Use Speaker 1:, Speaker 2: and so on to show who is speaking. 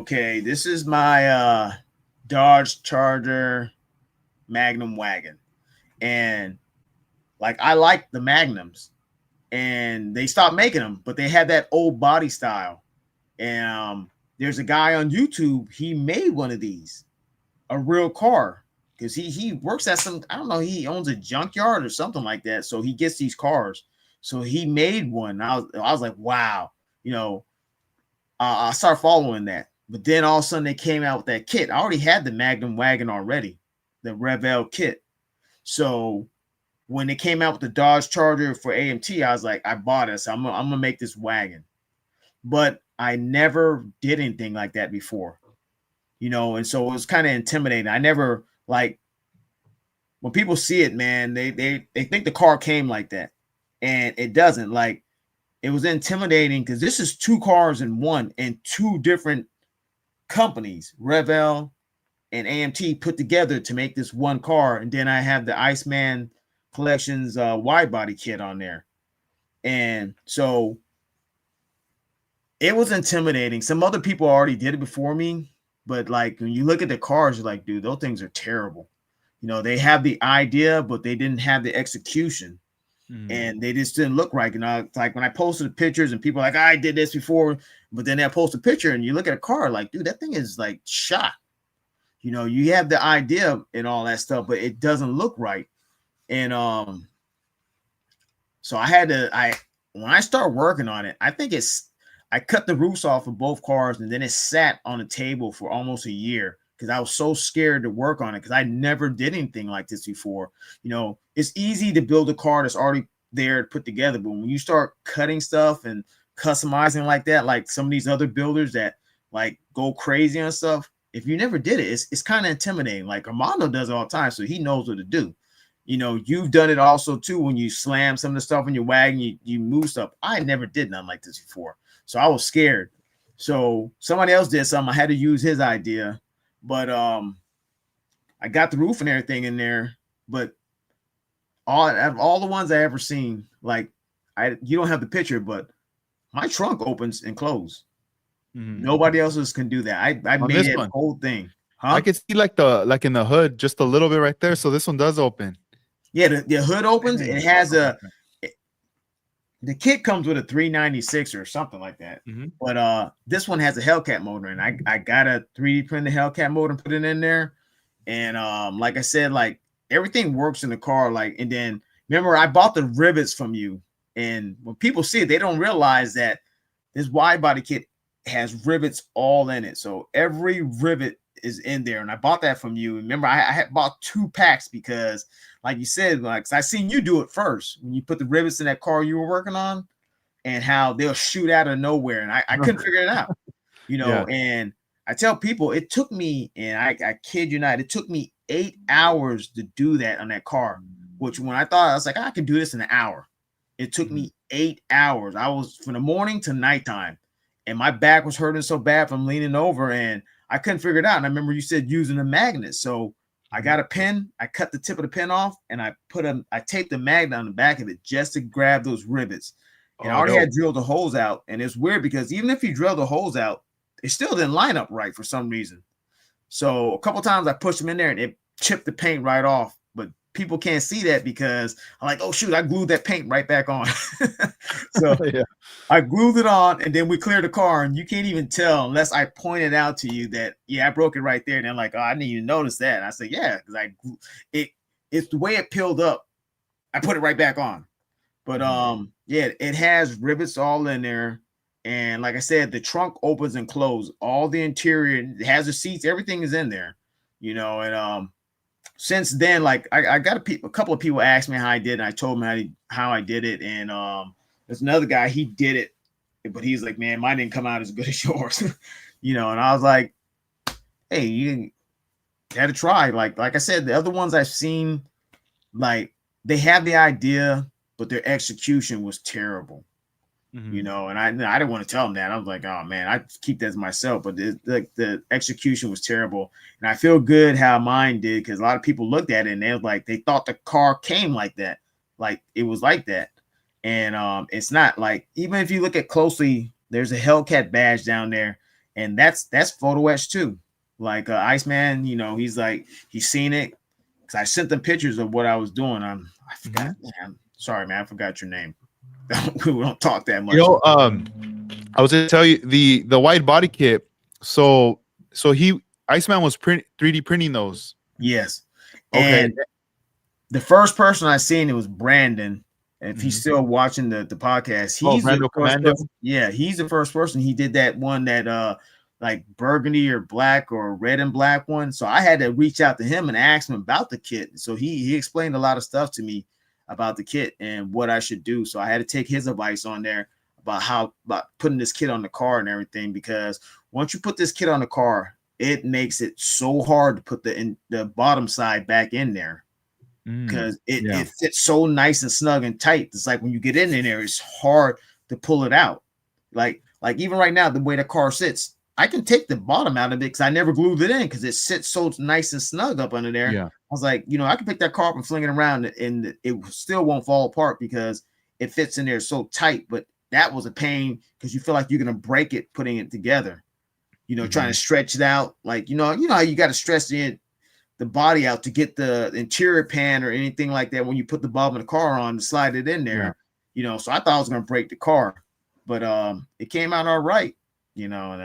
Speaker 1: Okay, this is my Dodge Charger Magnum wagon. And like I like the Magnums and they stopped making them, but they had that old body style. And there's a guy on YouTube, he made one of these, a real car. Because he works at some, I don't know, he owns a junkyard or something like that. So he gets these cars. So he made one. I was like, wow, you know, I started following that. But then all of a sudden they came out with that kit. I already had the Magnum wagon already, the Revel kit. So when they came out with the Dodge Charger for AMT, I was like, I bought it. So I'm gonna make this wagon. But I never did anything like that before, and so it was kind of intimidating. I never like when people see it, man, they think the car came like that, and it doesn't. Like it was intimidating because this is two cars in one and two different companies, Revel and AMT, put together to make this one car. And then I have the Iceman Collections wide body kit on there. And so it was intimidating. Some other people already did it before me, but like when you look at the cars, you're like, dude, those things are terrible. They have the idea, but they didn't have the execution. And they just didn't look right. It's like when I posted the pictures and people are like, I did this before, but then I post a picture and you look at a car like, dude, that thing is like shot. You have the idea and all that stuff, but it doesn't look right. And so when I start working on it, I cut the roofs off of both cars and then it sat on a table for almost a year because I was so scared to work on it because I never did anything like this before. It's easy to build a car that's already there to put together, but when you start cutting stuff and customizing like that, like some of these other builders that like go crazy on stuff, if you never did it, it's kind of intimidating. Like Armando does all the time, so he knows what to do. You've done it also too when you slam some of the stuff in your wagon, you move stuff. I never did nothing like this before, so I was scared. So somebody else did something. I had to use his idea. But I got the roof and everything in there. But all the ones I ever seen, like you don't have the picture, but my trunk opens and closes. Nobody else's can do that. I made that whole thing. Huh?
Speaker 2: I can see like in the hood just a little bit right there. So this one does open.
Speaker 1: Yeah, the hood opens. It has the kit comes with a 396 or something like that. But this one has a Hellcat motor, and I got a 3D printed Hellcat motor and put it in there. And like I said, like everything works in the car. Like, and then remember, I bought the rivets from you, and when people see it, they don't realize that this wide body kit has rivets all in it. So every rivet is in there, and I bought that from you. Remember, I had bought 2 packs because, like you said, like I seen you do it first when you put the rivets in that car you were working on, and how they'll shoot out of nowhere, and I couldn't figure it out,
Speaker 2: Yeah.
Speaker 1: And I tell people it took me, and I kid you not, it took me 8 hours to do that on that car. Which when I thought I was like, I can do this in an hour, it took me 8 hours. I was from the morning to nighttime, and my back was hurting so bad from leaning over, and I couldn't figure it out. And I remember you said using a magnet. So I got a pin, I cut the tip of the pin off, and I taped the magnet on the back of it just to grab those rivets. And I already had drilled the holes out. And it's weird because even if you drill the holes out, it still didn't line up right for some reason. So a couple times I pushed them in there and it chipped the paint right off. But people can't see that because I'm like, oh shoot, I glued that paint right back on. So yeah. I glued it on, and then we cleared the car, and you can't even tell unless I pointed out to you that, yeah, I broke it right there. And they're like, oh, I didn't even notice that. And I said, yeah, because it's the way it peeled up. I put it right back on. But yeah, it has rivets all in there. And like I said, the trunk opens and closes. All the interior, it has the seats, everything is in there, and since then, like I got a couple of people asked me how I did, and I told them how I did it. And there's another guy, he did it, but he's like, man, mine didn't come out as good as yours. And I was like, hey, you got to try. Like I said, the other ones I've seen, like they have the idea, but their execution was terrible. And I didn't want to tell them that. I was like, oh man, I keep that as myself. But the execution was terrible, and I feel good how mine did because a lot of people looked at it and they was like, they thought the car came like that, like it was like that, and it's not. Like even if you look at closely, there's a Hellcat badge down there, and that's photo etched too. Like Iceman, you know, he's like he's seen it because I sent them pictures of what I was doing. I forgot. Man, sorry, man, I forgot your name. We don't talk that much.
Speaker 2: You know, I was gonna tell you the wide body kit. So Iceman was 3D printing those.
Speaker 1: Yes,
Speaker 2: Okay.
Speaker 1: and the first person I seen it was Brandon. If he's still watching the podcast, he's the first person. Yeah, he's the first person. He did that one that like burgundy or black or red and black one. So I had to reach out to him and ask him about the kit. So he explained a lot of stuff to me about the kit and what I should do. So I had to take his advice on there about putting this kit on the car and everything, because once you put this kit on the car, it makes it so hard to put the bottom side back in there, because it fits so nice and snug and tight. It's like when you get in there, it's hard to pull it out. Like even right now, the way the car sits, I can take the bottom out of it because I never glued it in because it sits so nice and snug up under there.
Speaker 2: Yeah.
Speaker 1: I was like, you know, I can pick that car up and fling it around and it still won't fall apart because it fits in there so tight. But that was a pain because you feel like you're gonna break it putting it together. You know, trying to stretch it out, like you know how you got to stretch the body out to get the interior pan or anything like that when you put the bottom of the car on to slide it in there. You know, so I thought I was gonna break the car, but it came out all right. You know, and